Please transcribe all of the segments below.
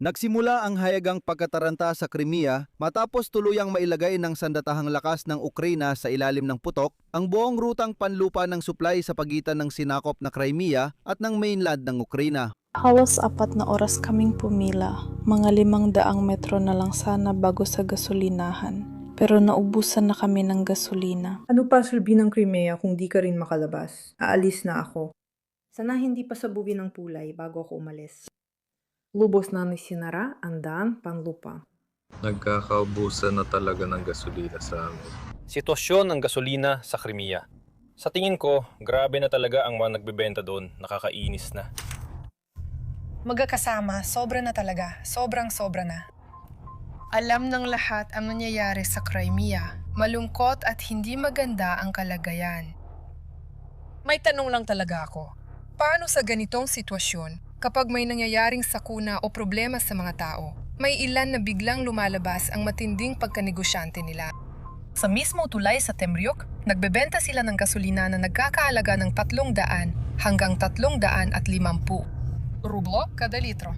Nagsimula ang hayagang pagkataranta sa Crimea matapos tuluyang mailagay ng sandatahang lakas ng Ukraina sa ilalim ng putok ang buong rutang panlupa ng supply sa pagitan ng sinakop na Crimea at ng mainland ng Ukraina. Halos 4 na oras kaming pumila, mga 500 metro na lang sana bago sa gasolinahan. Pero naubusan na kami ng gasolina. Ano pa silbi ng Crimea kung di ka rin makalabas? Aalis na ako. Sana hindi pa sabugi ng tulay bago ako umalis. Lubos na sinara ang daan panlupa. Nagkakaubusan na talaga ng gasolina sa amin. Sitwasyon ng gasolina sa Crimea. Sa tingin ko, grabe na talaga ang mga nagbebenta doon, nakakainis na. Magkakasama, sobra na talaga, sobrang-sobra na. Alam ng lahat ang nangyayari sa Crimea. Malungkot at hindi maganda ang kalagayan. May tanong lang talaga ako. Paano sa ganitong sitwasyon, kapag may nangyayaring sakuna o problema sa mga tao, may ilan na biglang lumalabas ang matinding pagkanegosyante nila? Sa mismo tulay sa Temryuk, nagbebenta sila ng gasolina na nagkakaalaga ng 300 hanggang 350 rublo kada litro.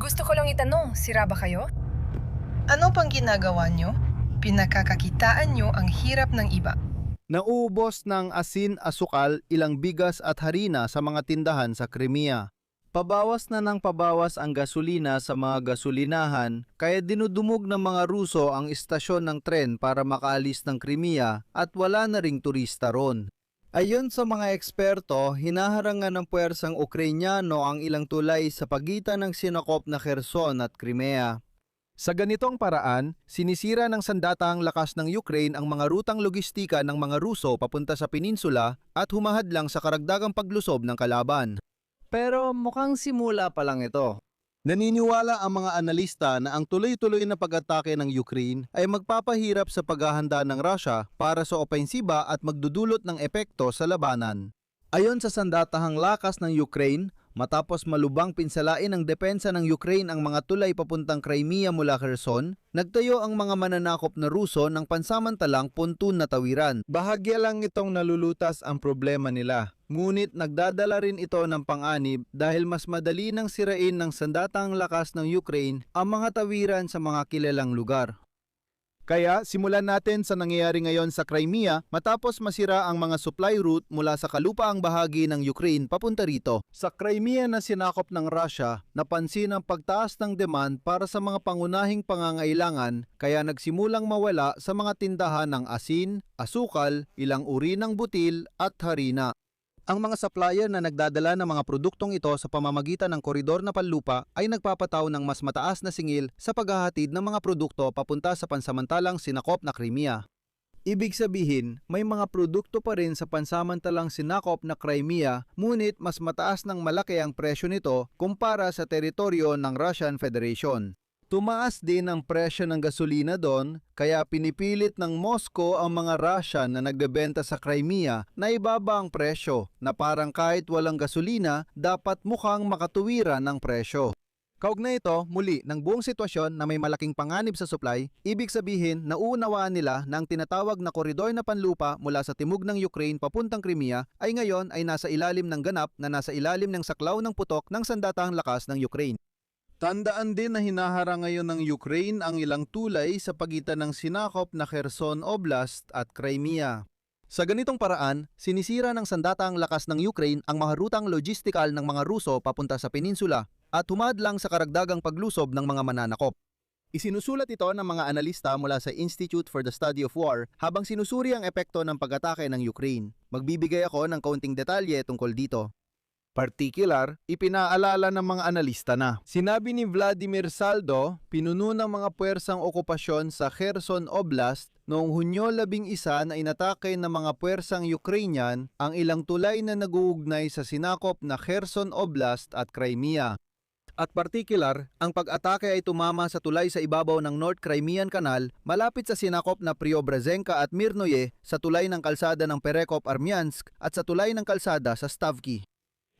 Gusto ko lang itanong, sira ba kayo? Ano pang ginagawa nyo? Pinakakakitaan nyo ang hirap ng iba. Nauubos ng asin, asukal, ilang bigas at harina sa mga tindahan sa Crimea. Pabawas na ng pabawas ang gasolina sa mga gasolinahan kaya dinudumog ng mga Ruso ang istasyon ng tren para makaalis ng Crimea at wala na ring turista ron. Ayon sa mga eksperto, hinaharangan ng puwersang Ukrainyano ang ilang tulay sa pagitan ng sinakop na Kherson at Crimea. Sa ganitong paraan, sinisira ng sandatahang lakas ng Ukraine ang mga rutang logistika ng mga Ruso papunta sa peninsula at humahadlang sa karagdagang paglusob ng kalaban. Pero mukhang simula pa lang ito. Naniniwala ang mga analista na ang tuloy-tuloy na pag-atake ng Ukraine ay magpapahirap sa paghahanda ng Russia para sa opensiba at magdudulot ng epekto sa labanan. Ayon sa sandatahang lakas ng Ukraine, matapos malubang pinsalain ng depensa ng Ukraine ang mga tulay papuntang Crimea mula Kherson, nagtayo ang mga mananakop na Ruso ng pansamantalang puntun na tawiran. Bahagya lang itong nalulutas ang problema nila. Ngunit nagdadala rin ito ng panganib dahil mas madali nang sirain ng sandatahang lakas ng Ukraine ang mga tawiran sa mga kilalang lugar. Kaya simulan natin sa nangyayari ngayon sa Crimea matapos masira ang mga supply route mula sa kalupaang bahagi ng Ukraine papunta rito. Sa Crimea na sinakop ng Russia, napansin ang pagtaas ng demand para sa mga pangunahing pangangailangan kaya nagsimulang mawala sa mga tindahan ng asin, asukal, ilang uri ng butil at harina. Ang mga supplier na nagdadala ng mga produktong ito sa pamamagitan ng koridor na panlupa ay nagpapataw ng mas mataas na singil sa paghahatid ng mga produkto papunta sa pansamantalang sinakop na Crimea. Ibig sabihin, may mga produkto pa rin sa pansamantalang sinakop na Crimea, ngunit mas mataas ng malaki ang presyo nito kumpara sa teritoryo ng Russian Federation. Tumaas din ang presyo ng gasolina doon, kaya pinipilit ng Moscow ang mga Russian na nagbebenta sa Crimea na ibaba ang presyo na parang kahit walang gasolina, dapat mukhang makatuwiran ng presyo. Kaugnay ito, muli, ng buong sitwasyon na may malaking panganib sa supply, ibig sabihin nauunawaan nila na ang tinatawag na koridor na panlupa mula sa timog ng Ukraine papuntang Crimea ay ngayon ay nasa ilalim ng ganap na nasa ilalim ng saklaw ng putok ng sandatahang lakas ng Ukraine. Tandaan din na hinaharang ngayon ng Ukraine ang ilang tulay sa pagitan ng sinakop na Kherson Oblast at Crimea. Sa ganitong paraan, sinisira ng sandatahang lakas ng Ukraine ang mga rutang logistikal ng mga Ruso papunta sa peninsula at humadlang sa karagdagang paglusob ng mga mananakop. Isinusulat ito ng mga analista mula sa Institute for the Study of War habang sinusuri ang epekto ng pag-atake ng Ukraine. Magbibigay ako ng kaunting detalye tungkol dito. Particular, ipinaalala ng mga analista na sinabi ni Vladimir Saldo, pinuno ng mga puwersang okupasyon sa Kherson Oblast noong Hunyo 11 na inatake ng mga puwersang Ukrainian ang ilang tulay na nag-uugnay sa sinakop na Kherson Oblast at Crimea. At particular, ang pag-atake ay tumama sa tulay sa ibabaw ng North Crimean Canal malapit sa sinakop na Preobrazhenka at Mirnoye, sa tulay ng kalsada ng Perekop-Armyansk at sa tulay ng kalsada sa Stavky.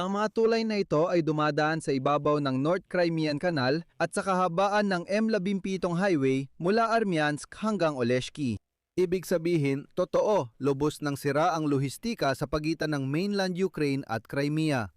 Ang mga tulay na ito ay dumadaan sa ibabaw ng North Crimean Canal at sa kahabaan ng M17 highway mula Armyansk hanggang Oleshki. Ibig sabihin, totoo, lubos ng sira ang lohistika sa pagitan ng mainland Ukraine at Crimea.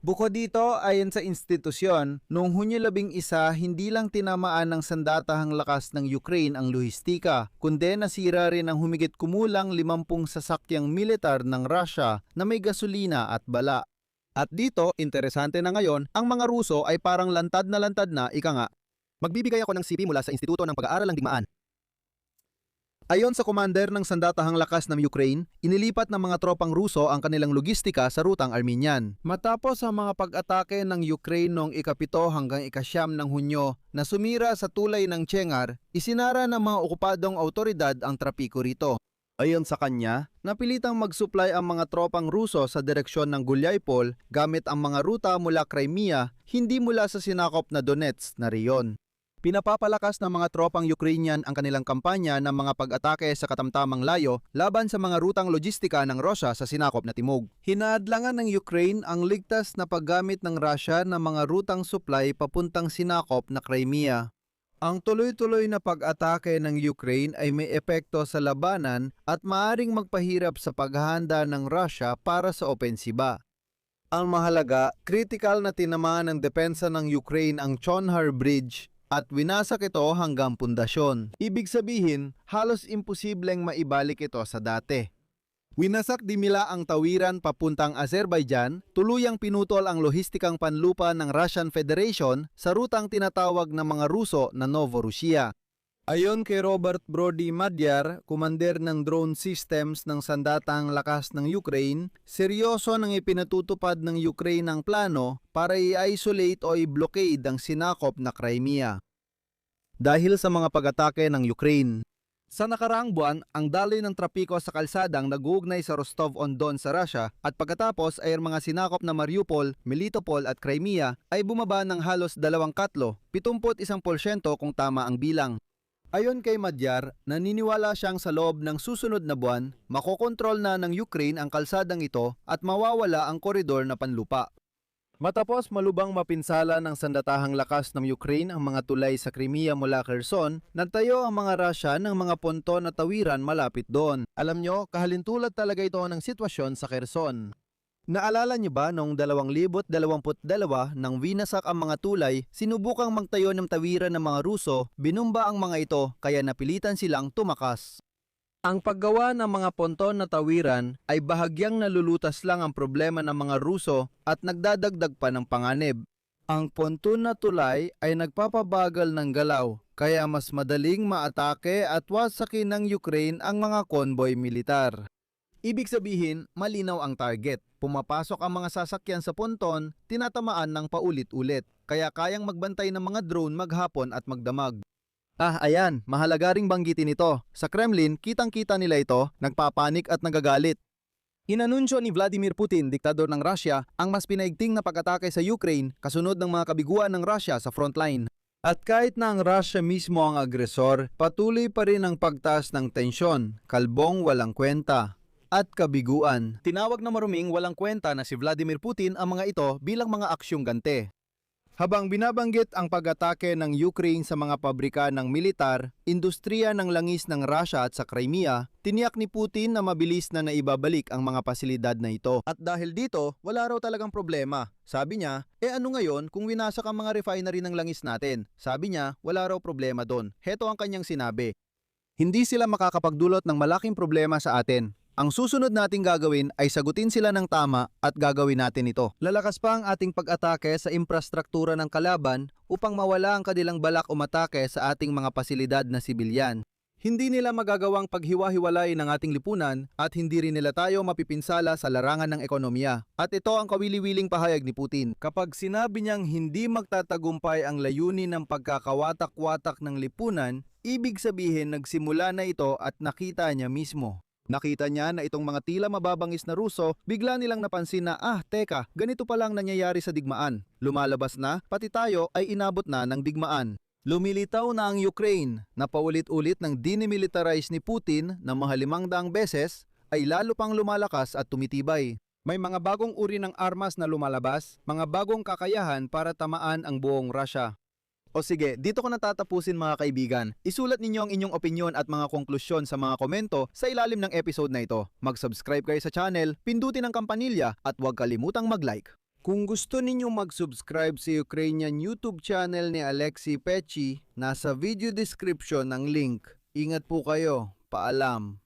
Bukod dito, ayon sa institusyon, noong Hunyo 11, hindi lang tinamaan ng sandatahang lakas ng Ukraine ang lohistika, kundi nasira rin ang humigit kumulang 50 sasakyang militar ng Russia na may gasolina at bala. At dito, interesante na ngayon, ang mga Ruso ay parang lantad na ika nga. Magbibigay ako ng CP mula sa Instituto ng Pag-aaral ng Digmaan. Ayon sa commander ng sandatahang lakas ng Ukraine, inilipat ng mga tropang Ruso ang kanilang logistika sa rutang Armenian. Matapos ang mga pag-atake ng Ukraine noong ika-7 hanggang ika-9 ng Hunyo na sumira sa tulay ng Chengar, isinara ng mga okupadong autoridad ang trapiko rito. Ayon sa kanya, napilitang mag-supply ang mga tropang Ruso sa direksyon ng Gulyapol gamit ang mga ruta mula Crimea, hindi mula sa sinakop na Donetsk na riyon. Pinapapalakas ng mga tropang Ukrainian ang kanilang kampanya ng mga pag-atake sa katamtamang layo laban sa mga rutang logistika ng Russia sa sinakop na timog. Hinaadlangan ng Ukraine ang ligtas na paggamit ng Russia ng mga rutang supply papuntang sinakop na Crimea. Ang tuloy-tuloy na pag-atake ng Ukraine ay may epekto sa labanan at maaring magpahirap sa paghahanda ng Russia para sa opensiba. Ang mahalaga, kritikal na tinamaan ng depensa ng Ukraine ang Chonhar Bridge at winasak ito hanggang pundasyon. Ibig sabihin, halos imposibleng maibalik ito sa dati. Winasak dimila ang tawiran papuntang Azerbaijan, tuluyang pinutol ang lohistikang panlupa ng Russian Federation sa rutang tinatawag ng mga Ruso na Novorossiya. Ayon kay Robert Brody Madyar, kumander ng drone systems ng sandatahang lakas ng Ukraine, seryoso nang ipinatutupad ng Ukraine ang plano para i-isolate o i-blockade ang sinakop na Crimea. Dahil sa mga pag-atake ng Ukraine, sa nakaraang buwan, ang daloy ng trapiko sa kalsadang nag-uugnay sa Rostov-on-Don sa Russia at pagkatapos ay ang mga sinakop na Mariupol, Melitopol at Crimea ay bumaba ng halos 2 katlo, 71% kung tama ang bilang. Ayon kay Madyar, naniniwala siyang sa loob ng susunod na buwan, makokontrol na ng Ukraine ang kalsadang ito at mawawala ang koridor na panlupa. Matapos malubang mapinsala ng sandatahang lakas ng Ukraine ang mga tulay sa Crimea mula Kherson, nagtayo ang mga Russia ng mga ponton at tawiran malapit doon. Alam nyo, kahalintulad talaga ito ng sitwasyon sa Kherson. Naalala niyo ba noong 2022 nang winasak ang mga tulay, sinubukang magtayo ng tawiran ng mga Ruso, binumba ang mga ito kaya napilitan silang tumakas. Ang paggawa ng mga ponton na tawiran ay bahagyang nalulutas lang ang problema ng mga Ruso at nagdadagdag pa ng panganib. Ang ponton na tulay ay nagpapabagal ng galaw, kaya mas madaling maatake at wasakin ng Ukraine ang mga konboy militar. Ibig sabihin, malinaw ang target. Pumapasok ang mga sasakyan sa ponton, tinatamaan ng paulit-ulit, kaya kayang magbantay ng mga drone maghapon at magdamag. Ayan, mahalaga ring banggitin ito. Sa Kremlin, kitang-kita nila ito, nagpapanik at nagagalit. Inanunsyo ni Vladimir Putin, diktador ng Russia, ang mas pinaigting na pag-atake sa Ukraine kasunod ng mga kabiguan ng Russia sa frontline. At kahit na ang Russia mismo ang agresor, patuloy pa rin ang pagtaas ng tensyon, kalbong walang kwenta at kabiguan. Tinawag na maruming walang kwenta na si Vladimir Putin ang mga ito bilang mga aksyong ganti. Habang binabanggit ang pag-atake ng Ukraine sa mga pabrika ng militar, industriya ng langis ng Russia at sa Crimea, tiniyak ni Putin na mabilis na naibabalik ang mga pasilidad na ito. At dahil dito, wala raw talagang problema. Sabi niya, ano ngayon kung winasak ang mga refinery ng langis natin? Sabi niya, wala raw problema doon. Heto ang kanyang sinabi. Hindi sila makakapagdulot ng malaking problema sa atin. Ang susunod nating gagawin ay sagutin sila ng tama at gagawin natin ito. Lalakas pa ang ating pag-atake sa infrastruktura ng kalaban upang mawala ang kanilang balak umatake sa ating mga pasilidad na sibilyan. Hindi nila magagawang paghiwa-hiwalay ng ating lipunan at hindi rin nila tayo mapipinsala sa larangan ng ekonomiya. At ito ang kawili-wiling pahayag ni Putin. Kapag sinabi niyang hindi magtatagumpay ang layunin ng pagkakawatak-watak ng lipunan, ibig sabihin nagsimula na ito at nakita niya mismo. Nakita niya na itong mga tila mababangis na Ruso, bigla nilang napansin na teka, ganito palang nangyayari sa digmaan. Lumalabas na, pati tayo ay inabot na ng digmaan. Lumilitaw na ang Ukraine na paulit-ulit ng dinimilitarize ni Putin na mga 500 beses ay lalo pang lumalakas at tumitibay. May mga bagong uri ng armas na lumalabas, mga bagong kakayahan para tamaan ang buong Russia. O sige, dito ko natatapusin mga kaibigan. Isulat ninyo ang inyong opinyon at mga konklusyon sa mga komento sa ilalim ng episode na ito. Mag-subscribe kayo sa channel, pindutin ang kampanilya at huwag kalimutang mag-like. Kung gusto ninyong mag-subscribe sa Ukrainian YouTube channel ni Alexei Pechi, nasa video description ang link. Ingat po kayo. Paalam.